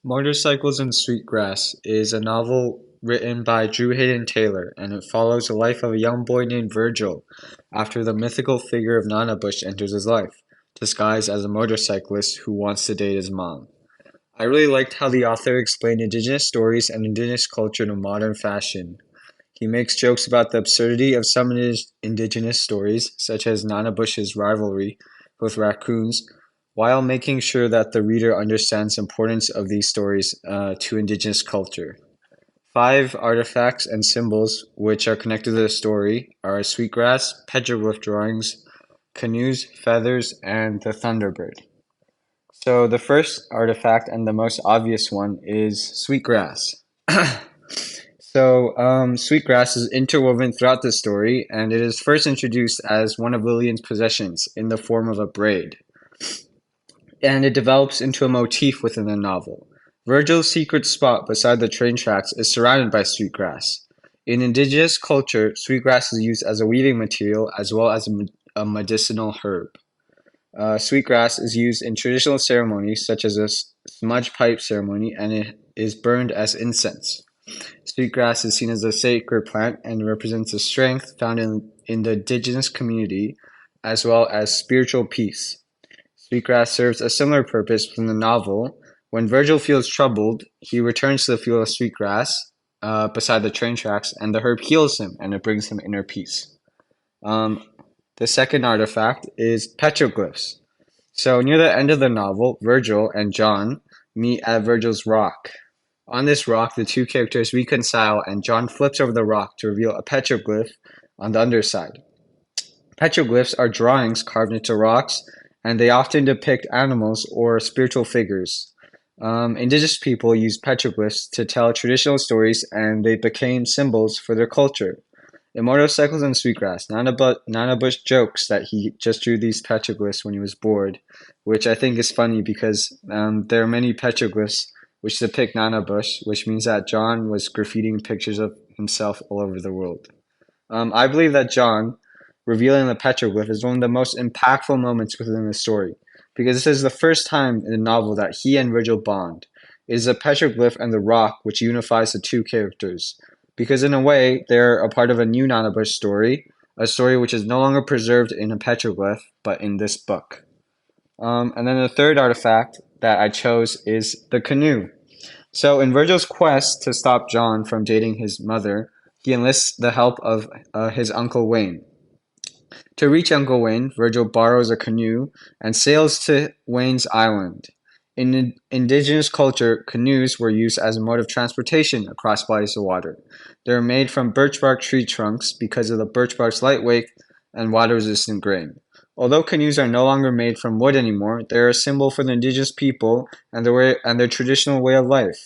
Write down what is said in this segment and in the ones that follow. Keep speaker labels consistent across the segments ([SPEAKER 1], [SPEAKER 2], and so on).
[SPEAKER 1] Motorcycles and Sweetgrass is a novel written by Drew Hayden Taylor, and it follows the life of a young boy named Virgil after the mythical figure of Nana Bush enters his life, disguised as a motorcyclist who wants to date his mom. I really liked how the author explained indigenous stories and indigenous culture in a modern fashion. He makes jokes about the absurdity of some indigenous stories, such as Nana Bush's rivalry with raccoons, while making sure that the reader understands the importance of these stories to indigenous culture. Five artifacts and symbols which are connected to the story are sweetgrass, petroglyph drawings, canoes, feathers, and the thunderbird. So the first artifact and the most obvious one is sweetgrass. Sweetgrass is interwoven throughout the story, and it is first introduced as one of Lillian's possessions in the form of a braid, and it develops into a motif within the novel. Virgil's secret spot beside the train tracks is surrounded by sweetgrass. In indigenous culture, sweetgrass is used as a weaving material as well as a medicinal herb. Sweetgrass is used in traditional ceremonies such as a smudge pipe ceremony, and it is burned as incense. Sweetgrass is seen as a sacred plant and represents the strength found in the indigenous community as well as spiritual peace. Sweetgrass serves a similar purpose within the novel. When Virgil feels troubled, he returns to the field of sweetgrass beside the train tracks, and the herb heals him and it brings him inner peace. Um, the second artifact is petroglyphs. So near the end of the novel, Virgil and John meet at Virgil's rock. On this rock, the two characters reconcile, and John flips over the rock to reveal a petroglyph on the underside. Petroglyphs are drawings carved into rocks, and they often depict animals or spiritual figures. Indigenous people used petroglyphs to tell traditional stories, and they became symbols for their culture. In Motorcycles and Sweetgrass, Nana Bush jokes that he just drew these petroglyphs when he was bored, which I think is funny because there are many petroglyphs which depict Nana Bush, which means that John was graffitiing pictures of himself all over the world. I believe that John revealing the petroglyph is one of the most impactful moments within the story, because this is the first time in the novel that he and Virgil bond. It is the petroglyph and the rock which unifies the two characters, because in a way, they're a part of a new Nana Bush story, a story which is no longer preserved in a petroglyph, but in this book. And then the third artifact that I chose is the canoe. So in Virgil's quest to stop John from dating his mother, he enlists the help of his Uncle Wayne. To reach Uncle Wayne, Virgil borrows a canoe and sails to Wayne's island. In indigenous culture, canoes were used as a mode of transportation across bodies of water. They were made from birch bark tree trunks because of the birch bark's lightweight and water-resistant grain. Although canoes are no longer made from wood anymore, they are a symbol for the indigenous people and their traditional way of life.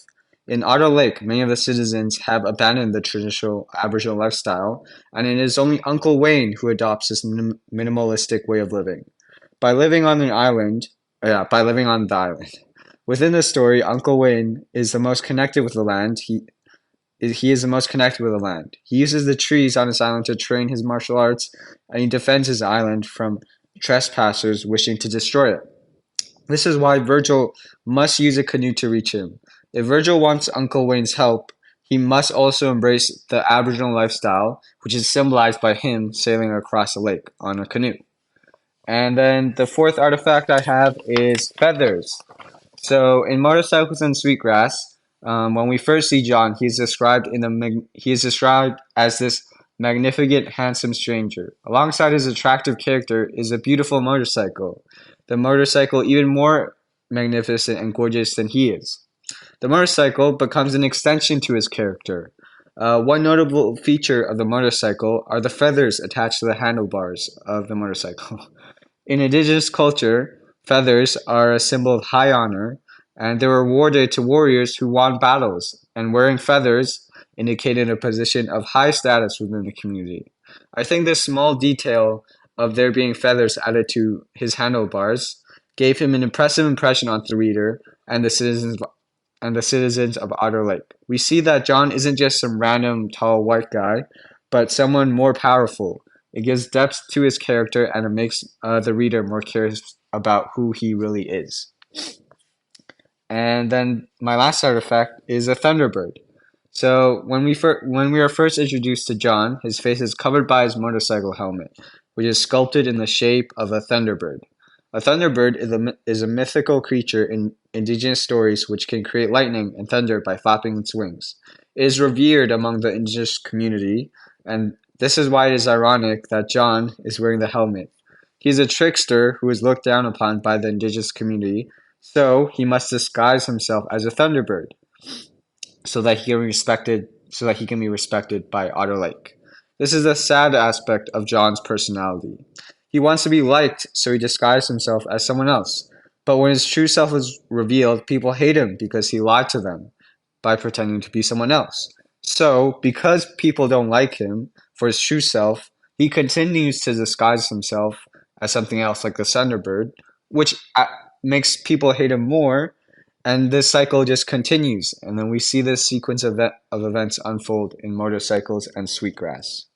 [SPEAKER 1] In Otter Lake, many of the citizens have abandoned the traditional Aboriginal lifestyle, and it is only Uncle Wayne who adopts this minimalistic way of living. By living on the island, by living on the island. Within the story, Uncle Wayne is the most connected with the land. He is the most connected with the land. He uses the trees on his island to train his martial arts, and he defends his island from trespassers wishing to destroy it. This is why Virgil must use a canoe to reach him. If Virgil wants Uncle Wayne's help, he must also embrace the Aboriginal lifestyle, which is symbolized by him sailing across a lake on a canoe. And then the fourth artifact I have is feathers. So in Motorcycles and Sweetgrass, when we first see John, he is described as this magnificent, handsome stranger. Alongside his attractive character is a beautiful motorcycle. The motorcycle even more magnificent and gorgeous than he is. The motorcycle becomes an extension to his character. One notable feature of the motorcycle are the feathers attached to the handlebars of the motorcycle. In indigenous culture, feathers are a symbol of high honor, and they were awarded to warriors who won battles, and wearing feathers indicated a position of high status within the community. I think this small detail of there being feathers added to his handlebars gave him an impressive impression on the reader and the citizens of Otter Lake. We see that John isn't just some random tall white guy, but someone more powerful. It gives depth to his character, and it makes the reader more curious about who he really is. And then my last side effect is a thunderbird. So when we are first introduced to John, his face is covered by his motorcycle helmet, which is sculpted in the shape of a thunderbird. A thunderbird is a mythical creature in indigenous stories which can create lightning and thunder by flapping its wings. It is revered among the indigenous community, and this is why it is ironic that John is wearing the helmet. He is a trickster who is looked down upon by the indigenous community, so he must disguise himself as a thunderbird so that he can be respected by Otter Lake. This is a sad aspect of John's personality. He wants to be liked, so he disguised himself as someone else. But when his true self is revealed, people hate him because he lied to them by pretending to be someone else. So, because people don't like him for his true self, he continues to disguise himself as something else, like the Thunderbird, which makes people hate him more, and this cycle just continues. And then we see this sequence of events unfold in Motorcycles and Sweetgrass.